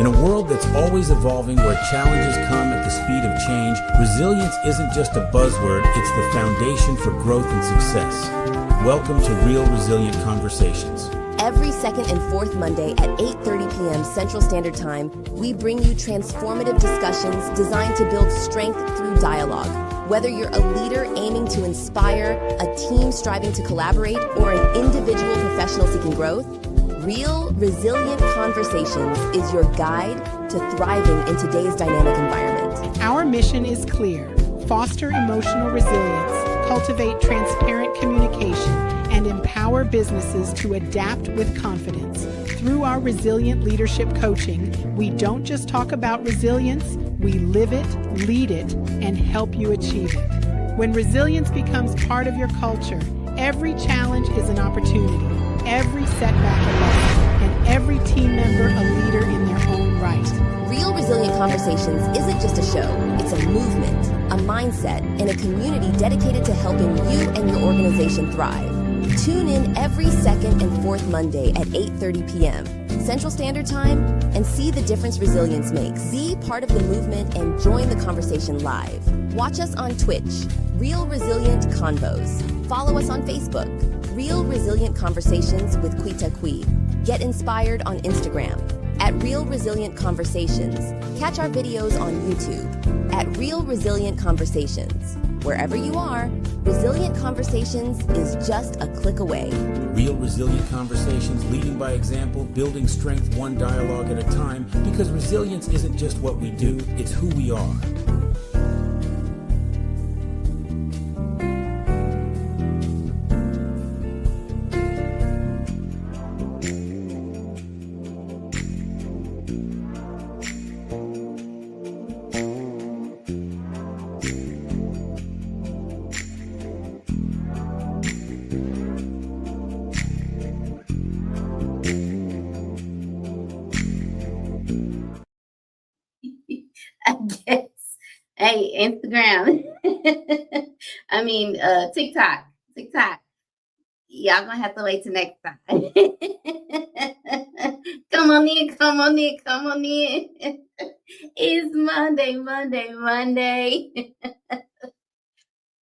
In a world that's always evolving, where challenges come at the speed of change, resilience isn't just a buzzword, it's the foundation for growth and success. Welcome to Real Resilient Conversations. Every second and fourth Monday at 8:30 p.m. Central Standard Time, we bring you transformative discussions designed to build strength through dialogue. Whether you're a leader aiming to inspire, a team striving to collaborate, or an individual professional seeking growth, Real Resilient Conversations is your guide to thriving in today's dynamic environment. Our mission is clear: foster emotional resilience, cultivate transparent communication, and empower businesses to adapt with confidence. Through our resilient leadership coaching, we don't just talk about resilience, we live it, lead it, and help you achieve it. When resilience becomes part of your culture, every challenge is an opportunity, every setback a lesson, and every team member a leader in their own right. Real Resilient Conversations isn't just a show, it's a movement, a mindset, and a community dedicated to helping you and your organization thrive. Tune in every second and fourth Monday at 8:30 p.m. Central Standard Time and see the difference resilience makes. Be part of the movement and join the conversation live. Watch us on Twitch, Real Resilient Convos. Follow us on Facebook, Real Resilient Conversations with Quita. Get inspired on Instagram at Real Resilient Conversations. Catch our videos on YouTube at Real Resilient Conversations. Wherever you are, Resilient Conversations is just a click away. Real Resilient Conversations, leading by example, building strength one dialogue at a time, because resilience isn't just what we do, it's who we are. I guess. Hey, Instagram. TikTok. Y'all gonna have to wait till next time. Come on in. It's Monday.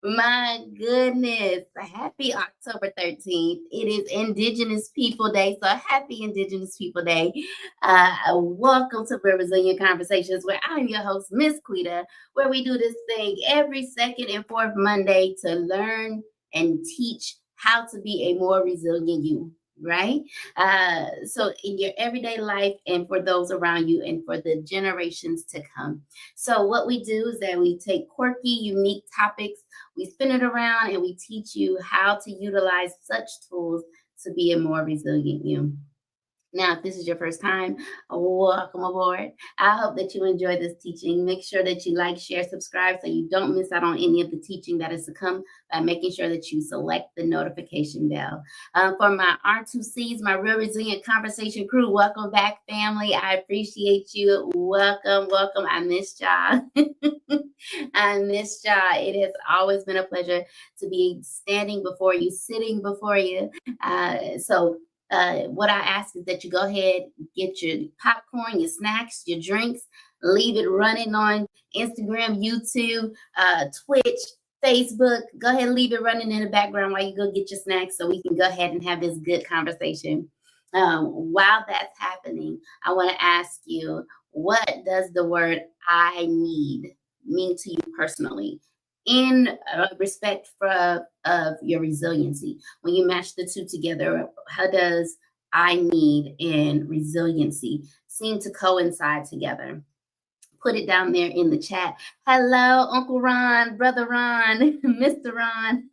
My goodness. Happy October 13th. It is Indigenous People Day. So happy Indigenous People Day. Welcome to Real Resilient Conversations, where I'm your host, Miss Quita, where we do this thing every second and fourth Monday to learn and teach how to be a more resilient you. Right? So in your everyday life and for those around you and for the generations to come. So what we do is that we take quirky, unique topics, we spin it around, and we teach you how to utilize such tools to be a more resilient you. Now, if this is your first time, welcome aboard. I hope that you enjoy this teaching. Make sure that you like, share, subscribe so you don't miss out on any of the teaching that is to come by making sure that you select the notification bell. For my R2Cs, my Real Resilient Conversation crew, welcome back, family. I appreciate you. Welcome. I missed y'all. It has always been a pleasure to be standing before you, sitting before you. What I ask is that you go ahead, get your popcorn, your snacks, your drinks, leave it running on Instagram, YouTube, Twitch, Facebook. Go ahead and leave it running in the background while you go get your snacks so we can go ahead and have this good conversation. While that's happening, I want to ask you, what does the word I need mean to you personally? In respect of your resiliency, when you match the two together, how does I need and resiliency seem to coincide together? Put it down there in the chat. Hello, Uncle Ron, Brother Ron, Mr. Ron.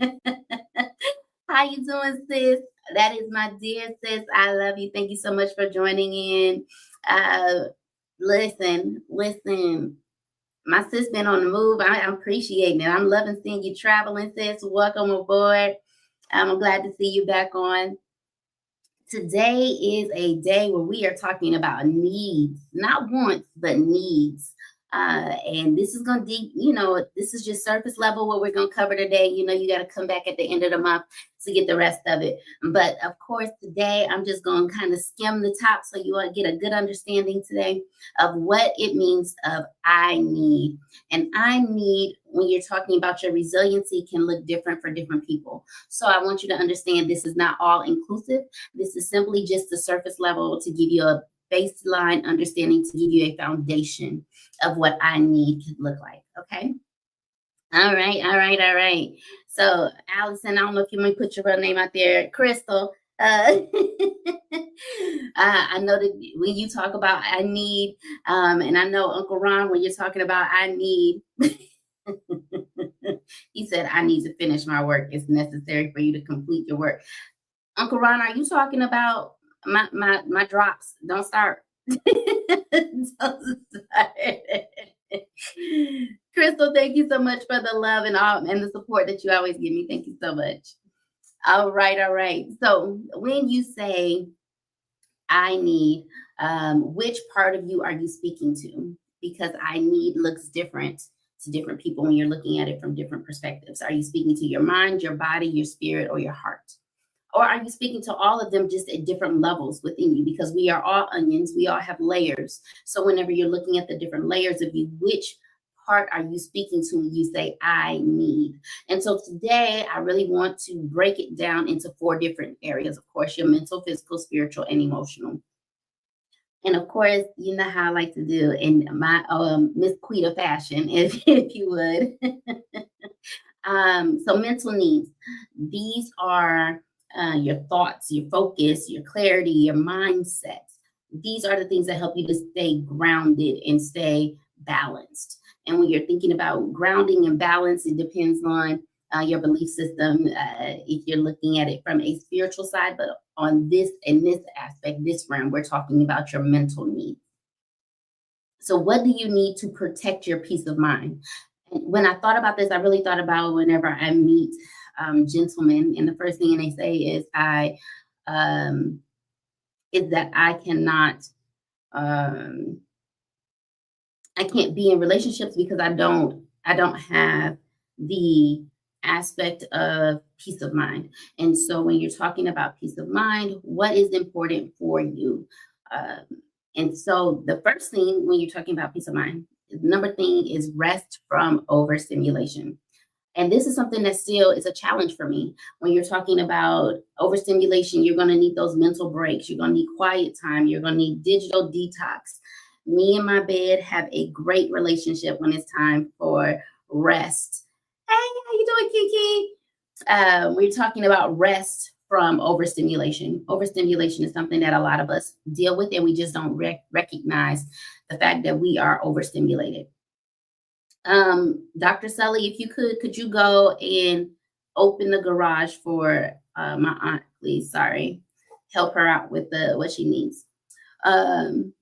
How you doing, sis? That is my dear sis. I love you. Thank you so much for joining in. Listen. My sis been on the move. I'm appreciating it. I'm loving seeing you traveling, sis. Welcome aboard. I'm glad to see you back on. Today is a day where we are talking about needs, not wants, but needs. And this is going to deep, this is just surface level what we're going to cover today. You got to come back at the end of the month to get the rest of it. But of course, today I'm just going to kind of skim the top so you want to get a good understanding today of what it means of I need. And I need, when you're talking about your resiliency, can look different for different people. So I want you to understand this is not all inclusive. This is simply just the surface level to give you a baseline understanding, to give you a foundation of what I need to look like. Okay. All right. So Allison, I don't know if you want to put your real name out there. Crystal. I know that when you talk about I need, and I know Uncle Ron, when you're talking about I need, he said, I need to finish my work. It's necessary for you to complete your work. Uncle Ron, are you talking about my drops? Don't start. Don't start. Crystal, thank you so much for the love and the support that you always give me. Thank you so much. All right. So when you say I need, which part of you are you speaking to? Because I need looks different to different people when you're looking at it from different perspectives. Are you speaking to your mind, your body, your spirit, or your heart? Or are you speaking to all of them just at different levels within you? Because we are all onions. We all have layers. So whenever you're looking at the different layers of you, which part are you speaking to when you say, I need? And so today, I really want to break it down into 4 different areas. Of course, your mental, physical, spiritual, and emotional. And of course, you know how I like to do in my Miss Quita fashion, if you would. So mental needs. These are your thoughts, your focus, your clarity, your mindset. These are the things that help you to stay grounded and stay balanced. And when you're thinking about grounding and balance, it depends on your belief system. If you're looking at it from a spiritual side, but in this aspect, this realm, we're talking about your mental needs. So what do you need to protect your peace of mind? And when I thought about this, I really thought about whenever I meet gentlemen, and the first thing they say is that I can't be in relationships because I don't have the aspect of peace of mind. And so when you're talking about peace of mind, what is important for you? And so the first thing when you're talking about peace of mind, number thing is rest from overstimulation. And this is something that still is a challenge for me. When you're talking about overstimulation, you're going to need those mental breaks. You're going to need quiet time. You're going to need digital detox. Me and my bed have a great relationship when it's time for rest. Hey, how you doing, Kiki? We're talking about rest from overstimulation. Overstimulation is something that a lot of us deal with, and we just don't recognize the fact that we are overstimulated. Dr. Sully, if you could you go and open the garage for my aunt, please? Sorry. Help her out with what she needs. And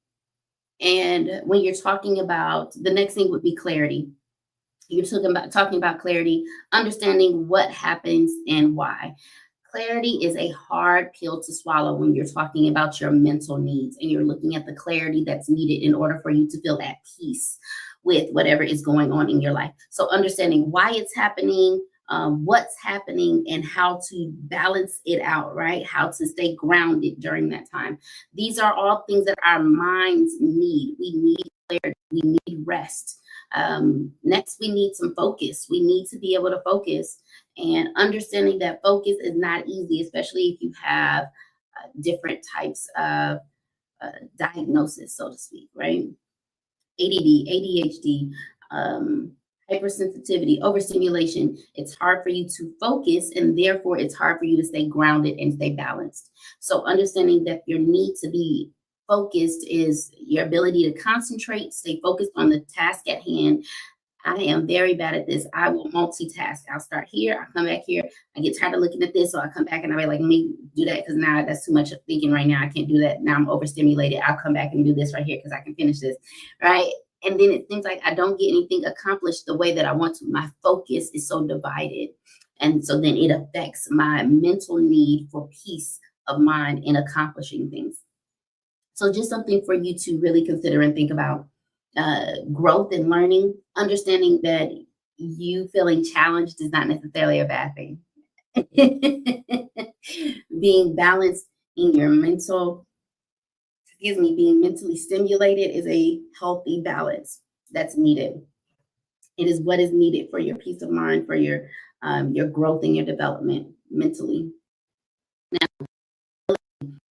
when you're talking about, the next thing would be clarity. You're talking about clarity, understanding what happens and why. Clarity is a hard pill to swallow when you're talking about your mental needs and you're looking at the clarity that's needed in order for you to feel at peace with whatever is going on in your life. So understanding why it's happening, what's happening, and how to balance it out, right? How to stay grounded during that time. These are all things that our minds need. We need clarity. We need rest. Next, we need some focus. We need to be able to focus, and understanding that focus is not easy, especially if you have different types of diagnosis, so to speak, right? ADD, ADHD, hypersensitivity, overstimulation. It's hard for you to focus, and therefore it's hard for you to stay grounded and stay balanced. So understanding that your need to be focused is your ability to concentrate, stay focused on the task at hand. I am very bad at this. I will multitask. I'll start here, I'll come back here. I get tired of looking at this, so I come back and I'll be like, let me do that because now that's too much thinking right now. I can't do that. Now I'm overstimulated. I'll come back and do this right here because I can finish this, right? And then it seems like I don't get anything accomplished the way that I want to. My focus is so divided. And so then it affects my mental need for peace of mind in accomplishing things. So just something for you to really consider and think about. growth and learning, understanding that you feeling challenged is not necessarily a bad thing. Being balanced in your being mentally stimulated is a healthy balance that's needed. It is what is needed for your peace of mind, for your growth and your development mentally.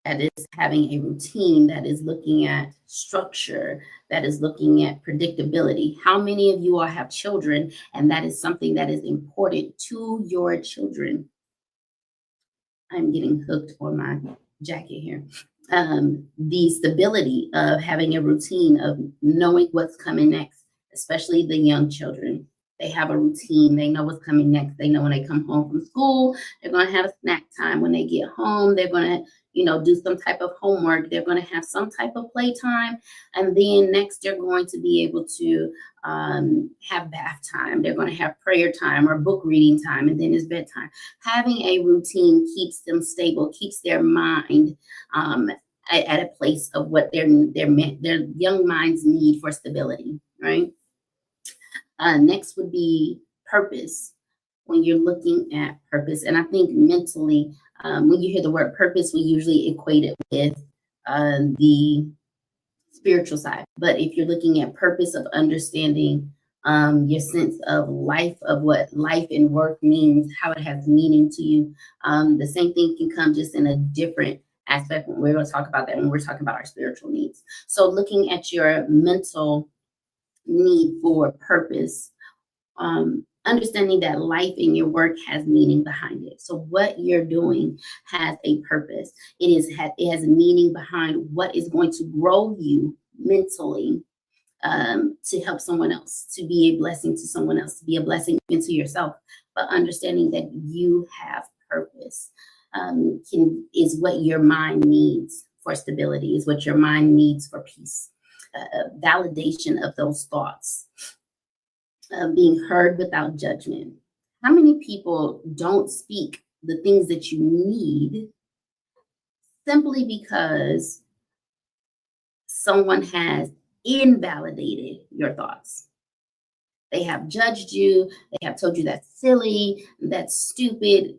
That is having a routine, that is looking at structure, that is looking at predictability. How many of you all have children and that is something that is important to your children? I'm getting hooked on my jacket here. The stability of having a routine of knowing what's coming next, especially the young children. They have a routine. They know what's coming next. They know when they come home from school, they're going to have a snack time. When they get home, they're going to, do some type of homework. They're going to have some type of playtime. And then next, they're going to be able to have bath time. They're going to have prayer time or book reading time. And then it's bedtime. Having a routine keeps them stable, keeps their mind at a place of what their young minds need for stability, right? Next would be purpose. When you're looking at purpose, and I think mentally, when you hear the word purpose, we usually equate it with the spiritual side. But if you're looking at purpose of understanding your sense of life, of what life and work means, how it has meaning to you, the same thing can come just in a different aspect. We're going to talk about that when we're talking about our spiritual needs. So looking at your mental need for purpose, understanding that life in your work has meaning behind it. So what you're doing has a purpose. It has a meaning behind what is going to grow you mentally, to help someone else, to be a blessing to someone else, to be a blessing into yourself. But understanding that you have purpose is what your mind needs for stability, is what your mind needs for peace. Validation of those thoughts, being heard without judgment. How many people don't speak the things that you need simply because someone has invalidated your thoughts? They have judged you. They have told you that's silly, that's stupid.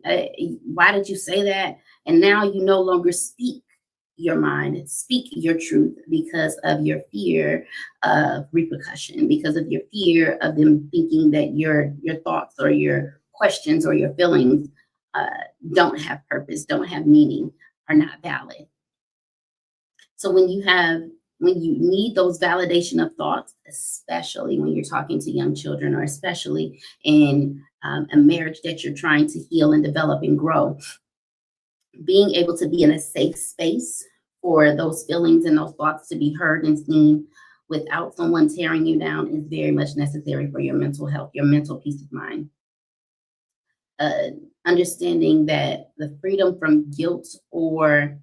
Why did you say that? And now you no longer speak your mind, speak your truth because of your fear of repercussion, because of your fear of them thinking that your thoughts or your questions or your feelings don't have purpose, don't have meaning, are not valid. So when you need those validation of thoughts, especially when you're talking to young children, or especially in a marriage that you're trying to heal and develop and grow, being able to be in a safe space for those feelings and those thoughts to be heard and seen without someone tearing you down is very much necessary for your mental health, your mental peace of mind. Understanding that the freedom from guilt or,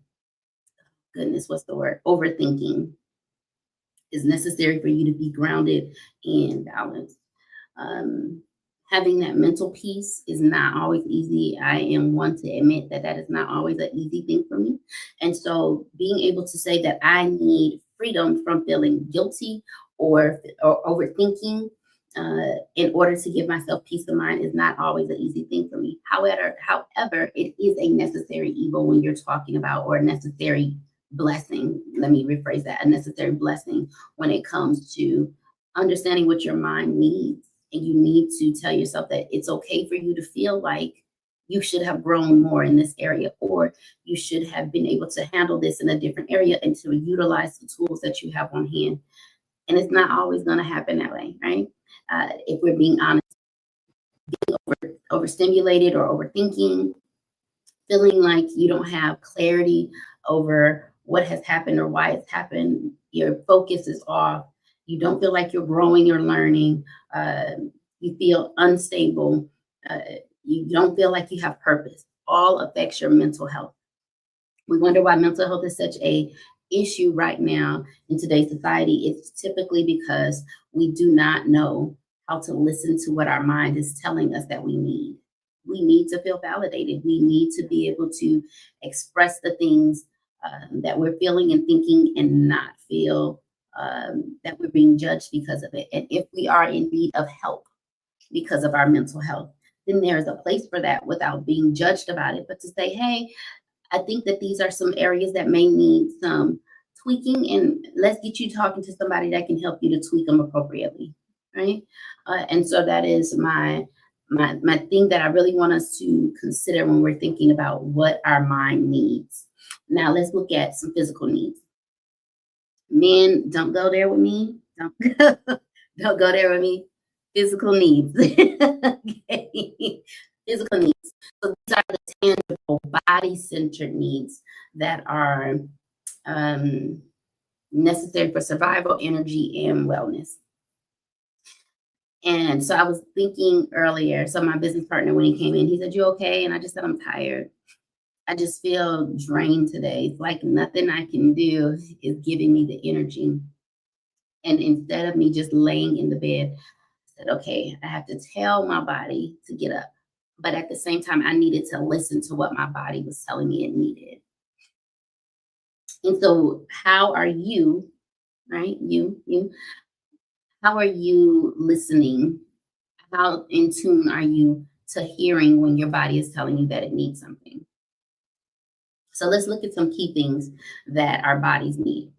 overthinking is necessary for you to be grounded and balanced. Having that mental peace is not always easy. I am one to admit that is not always an easy thing for me. And so being able to say that I need freedom from feeling guilty or overthinking in order to give myself peace of mind is not always an easy thing for me. However, it is a necessary evil when you're talking about, or a necessary blessing. Let me rephrase that, a necessary blessing when it comes to understanding what your mind needs. And you need to tell yourself that it's okay for you to feel like you should have grown more in this area, or you should have been able to handle this in a different area and to utilize the tools that you have on hand. And it's not always going to happen that way, right? If we're being honest, being overstimulated or overthinking, feeling like you don't have clarity over what has happened or why it's happened, your focus is off, you don't feel like you're growing or learning, you feel unstable, you don't feel like you have purpose, all affects your mental health. We wonder why mental health is such a issue right now in today's society. It's typically because we do not know how to listen to what our mind is telling us that we need. We need to feel validated. We need to be able to express the things that we're feeling and thinking and not feel that we're being judged because of it. And if we are in need of help because of our mental health, then there is a place for that without being judged about it, but to say, hey, I think that these are some areas that may need some tweaking, and let's get you talking to somebody that can help you to tweak them appropriately, right? And so that is my thing that I really want us to consider when we're thinking about what our mind needs. Now let's look at some physical needs. Men, don't go there with me. Don't don't go there with me. Physical needs. Okay. Physical needs. So these are the tangible, body-centered needs that are necessary for survival, energy, and wellness. And so I was thinking earlier, so my business partner, when he came in, he said, "You okay?" And I just said, "I'm tired. I just feel drained today. It's like nothing I can do is giving me the energy." And instead of me just laying in the bed, I said, okay, I have to tell my body to get up. But at the same time, I needed to listen to what my body was telling me it needed. And so how are you, right? How are you listening? How in tune are you to hearing when your body is telling you that it needs something? So let's look at some key things that our bodies need.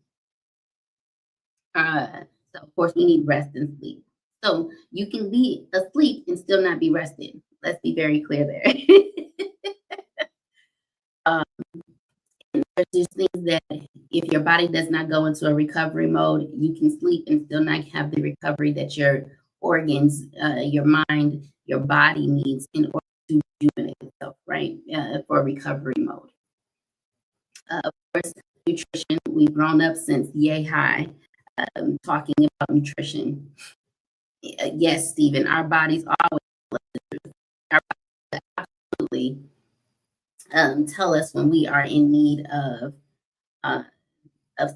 So of course we need rest and sleep. So you can be asleep and still not be rested. Let's be very clear there. There's just things that if your body does not go into a recovery mode, you can sleep and still not have the recovery that your organs, your mind, your body needs in order to rejuvenate itself, right? For recovery mode. Of course, nutrition. We've grown up since yay high talking about nutrition. Yes, Stephen, our bodies absolutely tell us when we are in need of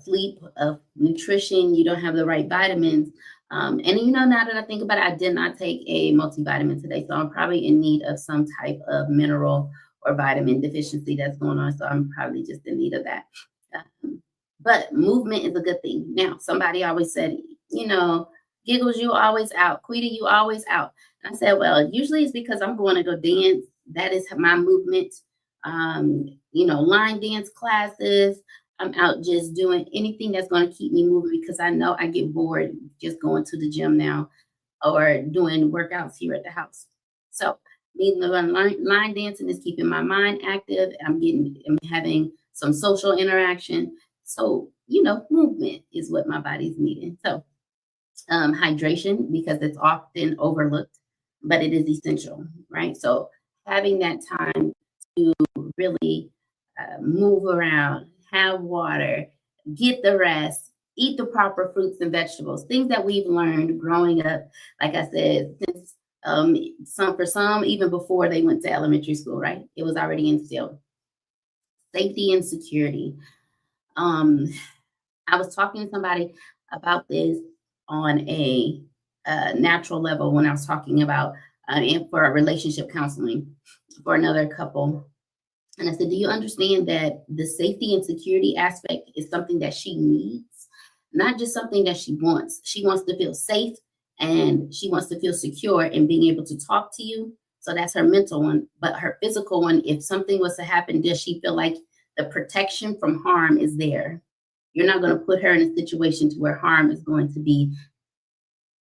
sleep, of nutrition. You don't have the right vitamins. And now that I think about it, I did not take a multivitamin today, so I'm probably in need of some type of mineral or vitamin deficiency that's going on. So I'm probably just in need of that. But movement is a good thing. Now, somebody always said, Giggles, you always out. Quita, you always out. And I said, well, usually it's because I'm going to go dance. That is my movement. Line dance classes. I'm out just doing anything that's going to keep me moving because I know I get bored just going to the gym now or doing workouts here at the house. So line dancing is keeping my mind active. I'm having some social interaction. So, movement is what my body's needing. So hydration, because it's often overlooked, but it is essential, right? So having that time to really move around, have water, get the rest, eat the proper fruits and vegetables, things that we've learned growing up, like I said, since for some, even before they went to elementary school, right? It was already instilled. Safety and security. I was talking to somebody about this on a natural level when I was talking about for a relationship counseling for another couple. And I said, do you understand that the safety and security aspect is something that she needs, not just something that she wants? She wants to feel safe and she wants to feel secure in being able to talk to you. So that's her mental one. But her physical one, if something was to happen, does she feel like the protection from harm is there? You're not going to put her in a situation to where harm is going to be,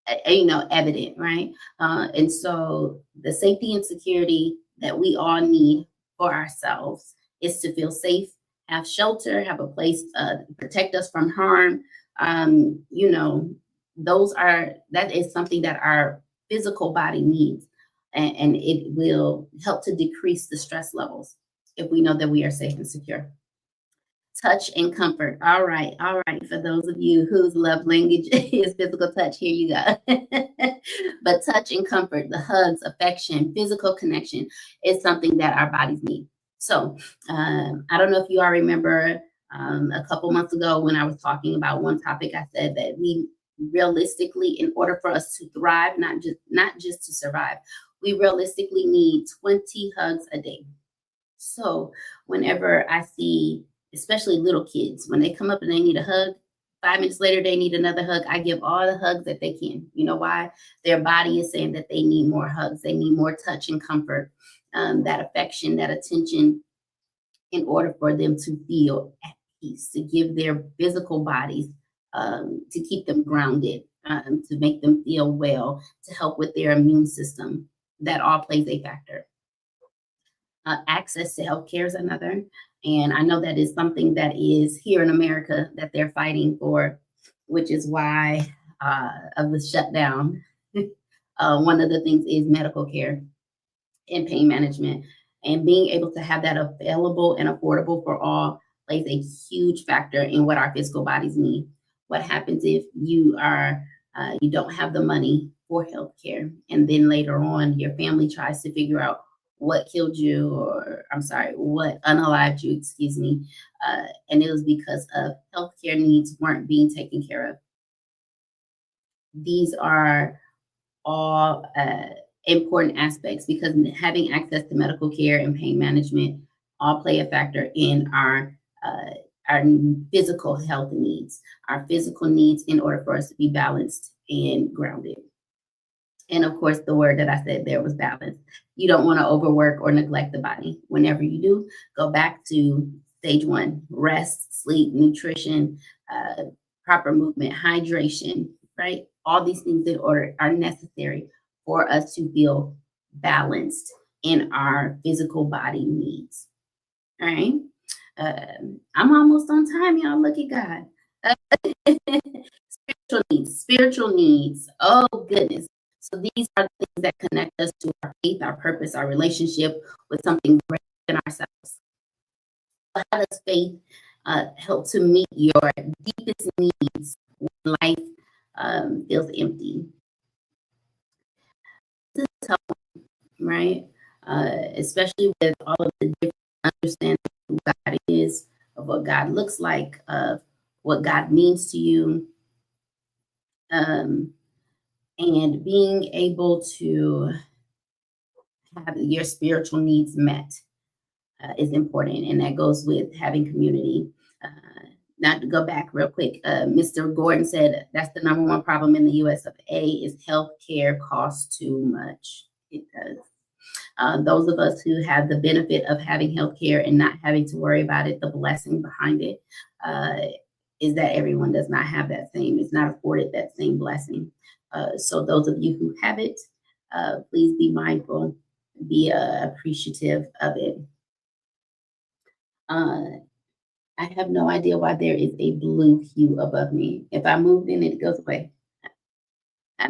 evident, right? And so the safety and security that we all need for ourselves is to feel safe, have shelter, have a place to protect us from harm. That is something that our physical body needs, and it will help to decrease the stress levels if we know that we are safe and secure. Touch and comfort. All right. For those of you whose love language is physical touch, here you go. But touch and comfort, the hugs, affection, physical connection is something that our bodies need. So I don't know if you all remember a couple months ago when I was talking about one topic, I said that we realistically, in order for us to thrive, not just to survive, we realistically need 20 hugs a day. So whenever I see, especially little kids, when they come up and they need a hug, 5 minutes later, they need another hug. I give all the hugs that they can. You know why? Their body is saying that they need more hugs. They need more touch and comfort, that affection, that attention, in order for them to feel at peace, to give their physical bodies, to keep them grounded, to make them feel well, to help with their immune system. That all plays a factor. Access to healthcare is another. And I know that is something that is here in America that they're fighting for, which is why of the shutdown. One of the things is medical care and pain management. And being able to have that available and affordable for all plays a huge factor in what our physical bodies need. What happens if you don't have the money for healthcare, and then later on your family tries to figure out what killed you, what unalived you, and it was because of healthcare needs weren't being taken care of. These are all important aspects, because having access to medical care and pain management all play a factor in our physical health needs, our physical needs, in order for us to be balanced and grounded. And of course, the word that I said there was balance. You don't want to overwork or neglect the body. Whenever you do, go back to stage 1: rest, sleep, nutrition, proper movement, hydration, right? All these things in order are necessary for us to feel balanced in our physical body needs. All right. I'm almost on time, y'all. Look at God. Spiritual needs. Oh, goodness. So these are the things that connect us to our faith, our purpose, our relationship with something greater than ourselves. So how does faith help to meet your deepest needs when life feels empty? This is tough, right? Especially with all of the different understanding of who God is, of what God looks like, of what God means to you. And being able to have your spiritual needs met is important. And that goes with having community. Not to go back real quick, Mr. Gordon said that's the number one problem in the US of A is healthcare costs too much. It does. Those of us who have the benefit of having healthcare and not having to worry about it, the blessing behind it is that everyone does not have that same, is not afforded that same blessing. So those of you who have it, please be mindful, be appreciative of it. I have no idea why there is a blue hue above me. If I move in, it goes away.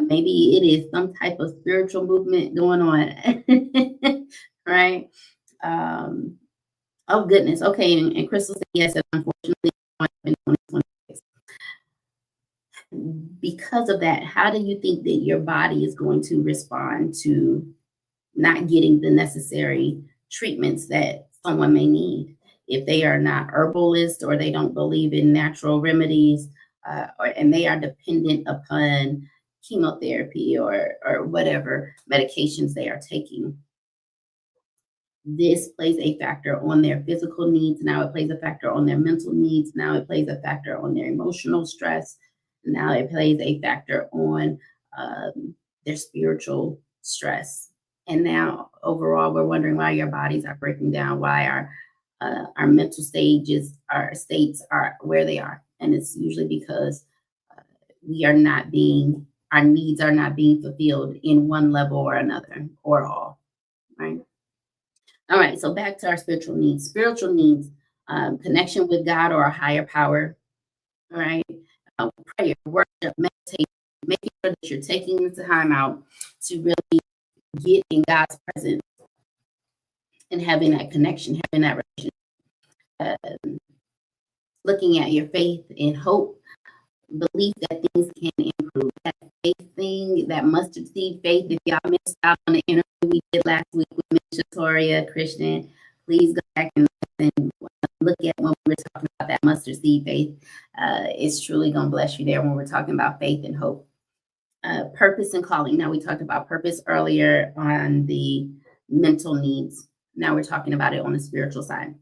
Maybe it is some type of spiritual movement going on, right? Oh, goodness. Okay, and Crystal said yes, unfortunately, because of that, how do you think that your body is going to respond to not getting the necessary treatments that someone may need? If they are not herbalists, or they don't believe in natural remedies, and they are dependent upon chemotherapy or whatever medications they are taking. This plays a factor on their physical needs. Now it plays a factor on their mental needs. Now it plays a factor on their emotional stress. Now it plays a factor on their spiritual stress. And now overall, we're wondering why your bodies are breaking down, why our mental states are where they are. And it's usually because our needs are not being fulfilled in one level or another, or all, right? All right, so back to our spiritual needs. Spiritual needs, connection with God or a higher power, all right? Prayer, worship, meditation, making sure that you're taking the time out to really get in God's presence and having that connection, having that relationship. Looking at your faith and hope, belief that things can improve. That faith thing, that mustard seed faith. If y'all missed out on the interview we did last week with Miss Shatoria Christian, please go back and look at when we were talking about that mustard seed faith. It's truly going to bless you there when we're talking about faith and hope. Purpose and calling. Now, we talked about purpose earlier on the mental needs. Now we're talking about it on the spiritual side.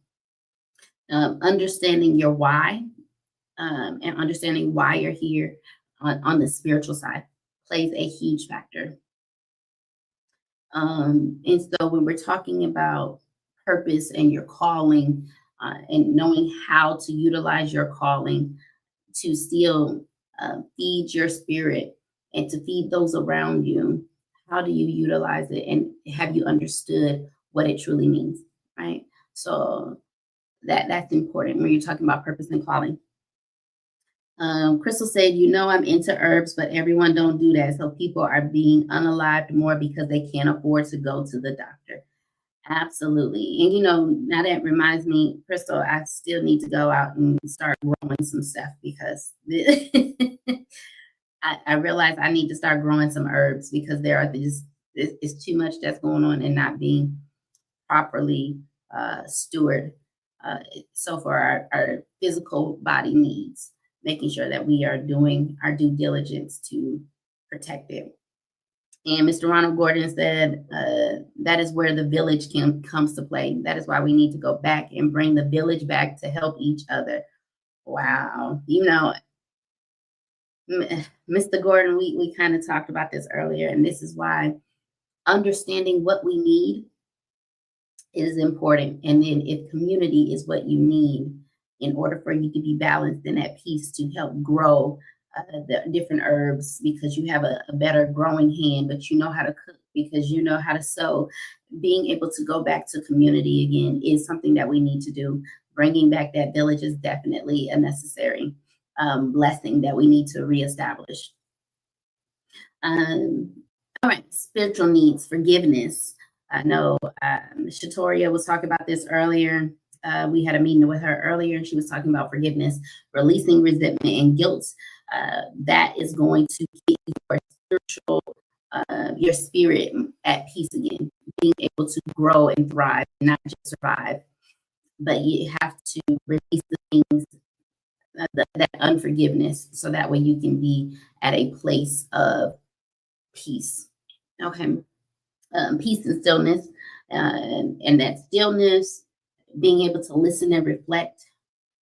Understanding your why and understanding why you're here on the spiritual side plays a huge factor. And so when we're talking about purpose and your calling, and knowing how to utilize your calling to still feed your spirit and to feed those around you, how do you utilize it? And have you understood what it truly means? Right. So that's important when you're talking about purpose and calling. Crystal said, I'm into herbs, but everyone don't do that. So people are being unalived more because they can't afford to go to the doctor. Absolutely. And now that reminds me, Crystal, I still need to go out and start growing some stuff because I realize I need to start growing some herbs because there are it's too much that's going on and not being properly steward. So for our physical body needs, making sure that we are doing our due diligence to protect it. And Mr. Ronald Gordon said, that is where the village comes to play. That is why we need to go back and bring the village back to help each other. Wow. Mr. Gordon, we kind of talked about this earlier, and this is why understanding what we need is important. And then if community is what you need in order for you to be balanced and at peace to help grow the different herbs, because you have a better growing hand, but you know how to cook because you know how to sew. Being able to go back to community again is something that we need to do. Bringing back that village is definitely a necessary blessing that we need to reestablish. All right, spiritual needs, forgiveness. I know Shatoria was talking about this earlier. We had a meeting with her earlier, and she was talking about forgiveness, releasing resentment and guilt. That is going to get your spirit at peace again, being able to grow and thrive, not just survive. But you have to release the things, that unforgiveness, so that way you can be at a place of peace. Okay. Peace and stillness, and that stillness, being able to listen and reflect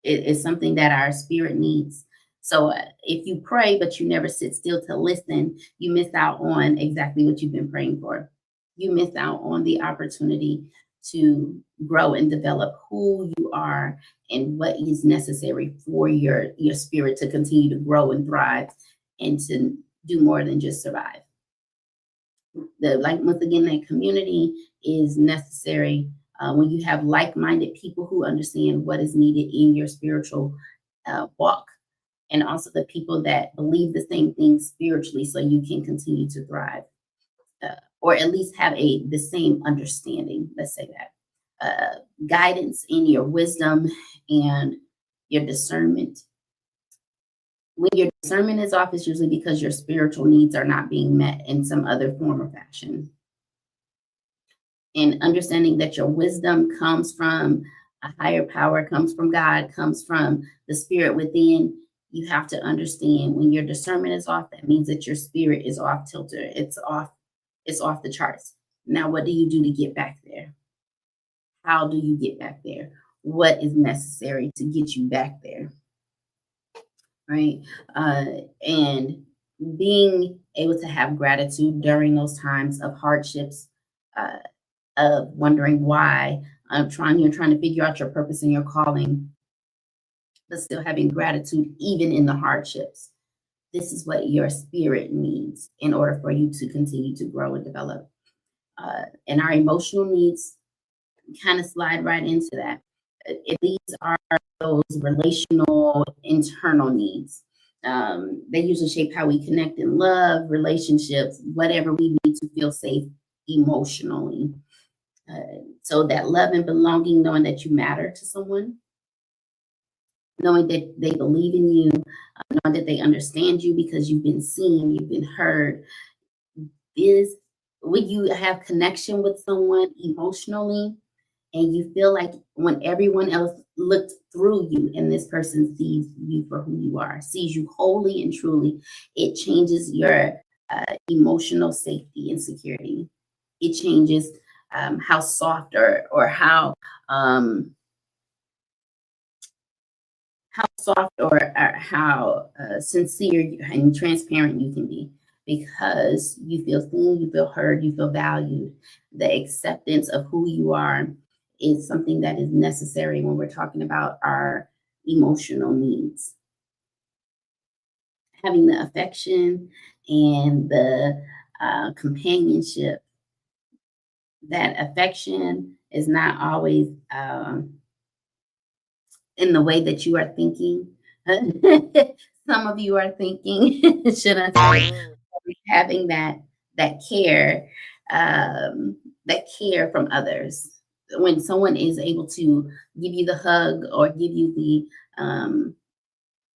is something that our spirit needs. So if you pray, but you never sit still to listen, you miss out on exactly what you've been praying for. You miss out on the opportunity to grow and develop who you are and what is necessary for your spirit to continue to grow and thrive and to do more than just survive. Once again, that community is necessary when you have like-minded people who understand what is needed in your spiritual walk, and also the people that believe the same things spiritually, so you can continue to thrive, or at least have the same understanding. Let's say that guidance in your wisdom and your discernment. When your discernment is off, it's usually because your spiritual needs are not being met in some other form or fashion. And understanding that your wisdom comes from a higher power, comes from God, comes from the spirit within. You have to understand when your discernment is off, that means that your spirit is off kilter. It's off the charts. Now, what do you do to get back there? How do you get back there? What is necessary to get you back there? Right? And being able to have gratitude during those times of hardships, of wondering why, you're trying to figure out your purpose and your calling, but still having gratitude even in the hardships. This is what your spirit needs in order for you to continue to grow and develop. And our emotional needs kind of slide right into that. These are those relational, internal needs. They usually shape how we connect in love, relationships, whatever we need to feel safe emotionally. So that love and belonging, knowing that you matter to someone, knowing that they believe in you, knowing that they understand you because you've been seen, you've been heard. Is when you have connection with someone emotionally, and you feel like when everyone else looked through you and this person sees you for who you are, sees you wholly and truly, it changes your emotional safety and security. It changes how soft or how how soft or how sincere and transparent you can be, because you feel seen, you feel heard, you feel valued. The acceptance of who you are is something that is necessary when we're talking about our emotional needs. Having the affection and the companionship. That affection is not always in the way that you are thinking. Some of you are thinking, should I say, having that care, that care from others. When someone is able to give you the hug or give you the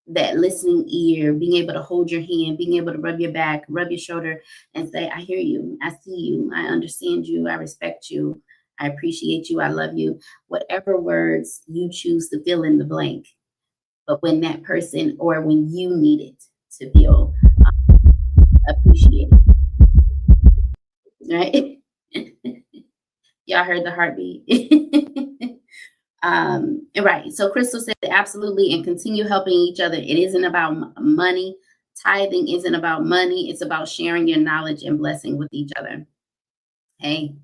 that listening ear, being able to hold your hand, being able to rub your back, rub your shoulder, and say, I hear you, I see you, I understand you, I respect you, I appreciate you, I love you. Whatever words you choose to fill in the blank. But when that person or when you need it to feel appreciated, right? Y'all heard the heartbeat. Right. So Crystal said absolutely, and continue helping each other. It isn't about money. Tithing isn't about money. It's about sharing your knowledge and blessing with each other. Hey,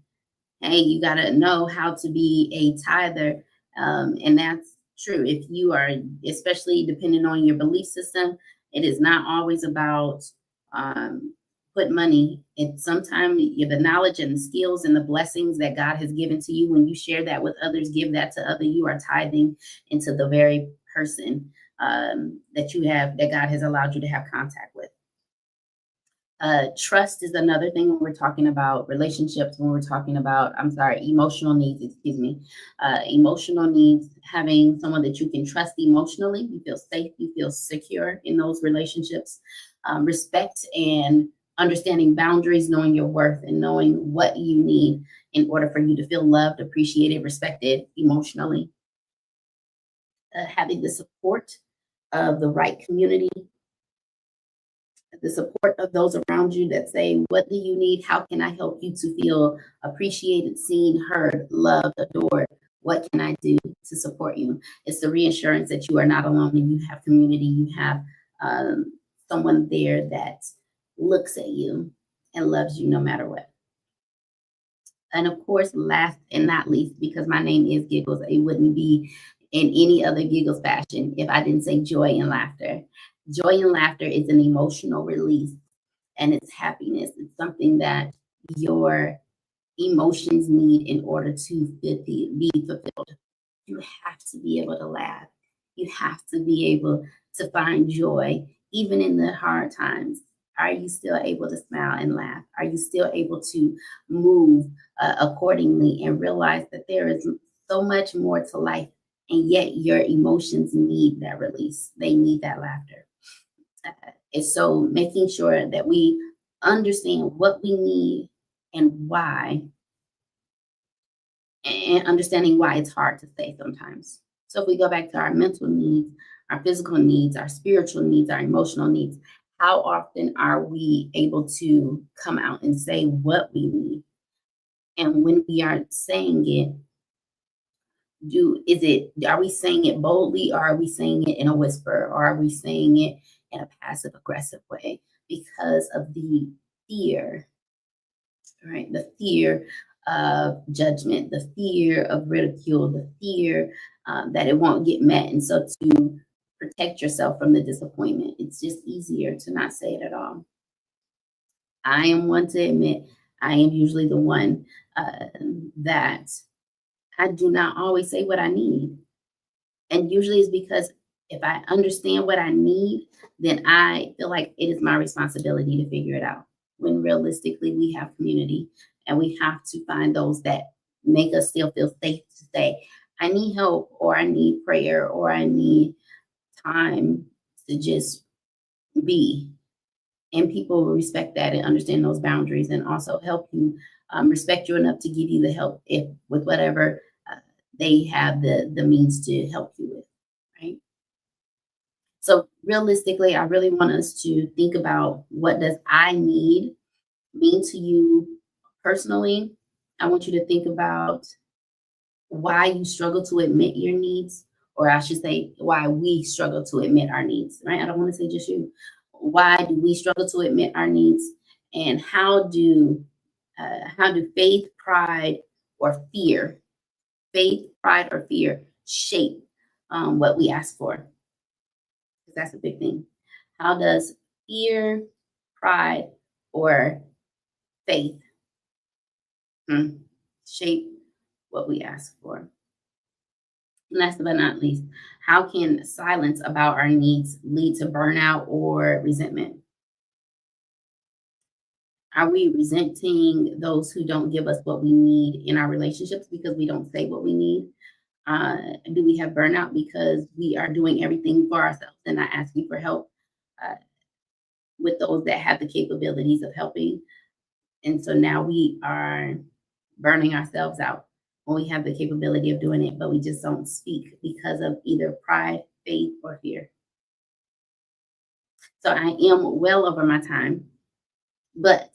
you got to know how to be a tither. And that's true. If you are, especially depending on your belief system, it is not always about put money. It's sometimes the knowledge and the skills and the blessings that God has given to you. When you share that with others, give that to others, you are tithing into the very person that you have, that God has allowed you to have contact with. Trust is another thing when we're talking about relationships, when we're talking about, emotional needs, emotional needs, having someone that you can trust emotionally, you feel safe, you feel secure in those relationships. Respect and understanding boundaries, knowing your worth and knowing what you need in order for you to feel loved, appreciated, respected emotionally. Having the support of the right community, the support of those around you that say, what do you need? How can I help you to feel appreciated, seen, heard, loved, adored? What can I do to support you? It's the reassurance that you are not alone and you have community. You have someone there that looks at you and loves you no matter what. And of course, last and not least, because my name is Giggles, it wouldn't be in any other Giggles fashion if I didn't say joy and laughter. Joy and laughter is an emotional release, and it's happiness. It's something that your emotions need in order to be fulfilled. You have to be able to laugh. You have to be able to find joy, even in the hard times. Are you still able to smile and laugh? Are you still able to move accordingly and realize that there is so much more to life, and yet your emotions need that release? They need that laughter. And so making sure that we understand what we need and why, and understanding why it's hard to say sometimes. So if we go back to our mental needs, our physical needs, our spiritual needs, our emotional needs, how often are we able to come out and say what we need? And when we are saying it, are we saying it boldly, or are we saying it in a whisper, or are we saying it in a passive aggressive way? Because of the fear, right? The fear of judgment, the fear of ridicule, the fear that it won't get met. And so to protect yourself from the disappointment, it's just easier to not say it at all. I am one to admit, I am usually the one that I do not always say what I need. And usually it's because if I understand what I need, then I feel like it is my responsibility to figure it out. When realistically, we have community, and we have to find those that make us still feel safe to say, I need help, or I need prayer, or I need time to just be. And people will respect that and understand those boundaries, and also help you, respect you enough to give you the help if with whatever they have the means to help you with, right? So realistically, I really want us to think about, what does I need mean to you personally? I want you to think about why you struggle to admit your needs. or I should say, why we struggle to admit our needs, right? I don't want to say just you. Why do we struggle to admit our needs? And how do faith, pride, or fear, shape what we ask for? Because that's a big thing. How does fear, pride, or faith shape what we ask for? Last but not least, how can silence about our needs lead to burnout or resentment? Are we resenting those who don't give us what we need in our relationships because we don't say what we need? Do we have burnout because we are doing everything for ourselves and not asking for help with those that have the capabilities of helping? And so now we are burning ourselves out when we have the capability of doing it, but we just don't speak because of either pride, faith, or fear. So I am well over my time, but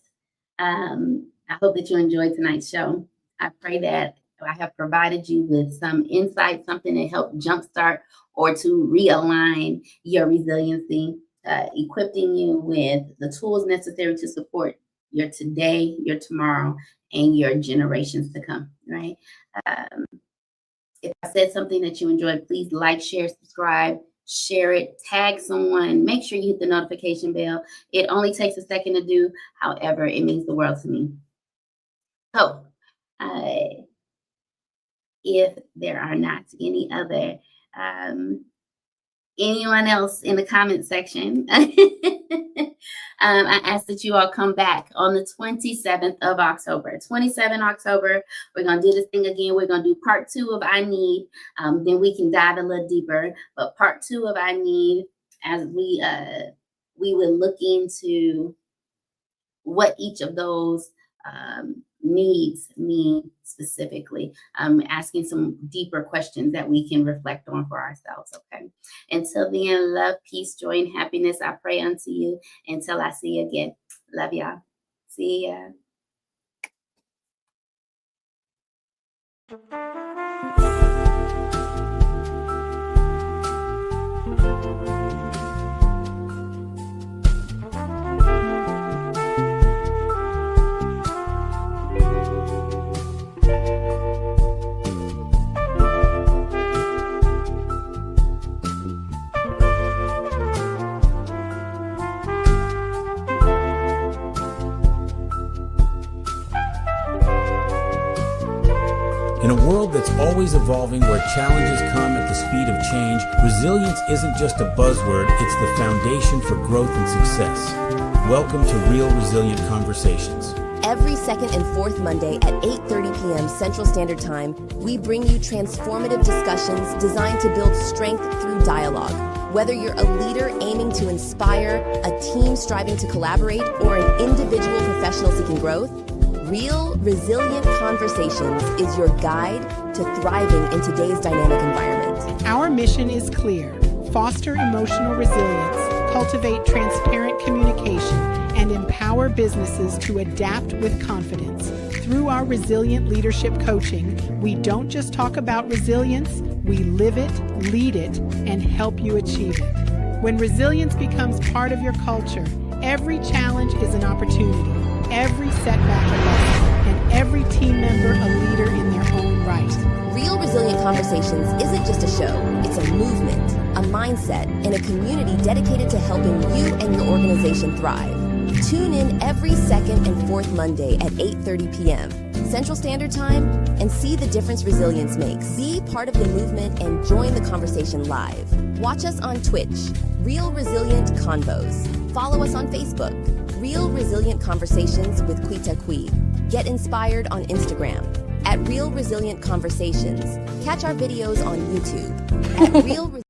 I hope that you enjoyed tonight's show. I pray that I have provided you with some insight, something to help jumpstart or to realign your resiliency, equipping you with the tools necessary to support your today, your tomorrow, and your generations to come, right? If I said something that you enjoyed, please like, share, subscribe, share it, tag someone, make sure you hit the notification bell. It only takes a second to do. However, it means the world to me. So, if there are not any other, anyone else in the comment section, I ask that you all come back on the 27th of October. 27 October, we're going to do this thing again. We're going to do part 2 of I Need. Then we can dive a little deeper. But part 2 of I Need, as we will look into what each of those needs mean specifically, asking some deeper questions that we can reflect on for ourselves. Okay. Until then, love, peace, joy, and happiness. I pray unto you until I see you again. Love y'all. See ya. In a world that's always evolving, where challenges come at the speed of change, resilience isn't just a buzzword, it's the foundation for growth and success. Welcome to Real Resilient Conversations. Every second and fourth Monday at 8:30 p.m. Central Standard Time, we bring you transformative discussions designed to build strength through dialogue. Whether you're a leader aiming to inspire, a team striving to collaborate, or an individual professional seeking growth, Real Resilient Conversations is your guide to thriving in today's dynamic environment. Our mission is clear: foster emotional resilience, cultivate transparent communication, and empower businesses to adapt with confidence. Through our resilient leadership coaching, we don't just talk about resilience, we live it, lead it, and help you achieve it. When resilience becomes part of your culture, every challenge is an opportunity, every setback a lesson, and every team member a leader in their own right. Real Resilient Conversations isn't just a show, it's a movement, a mindset, and a community dedicated to helping you and your organization thrive. Tune in every second and fourth Monday at 8:30 p.m. Central Standard Time and see the difference resilience makes. Be part of the movement and join the conversation live. Watch us on Twitch, Real Resilient Convos. Follow us on Facebook, Real Resilient Conversations with Quita. Get inspired on Instagram at Real Resilient Conversations. Catch our videos on YouTube at Real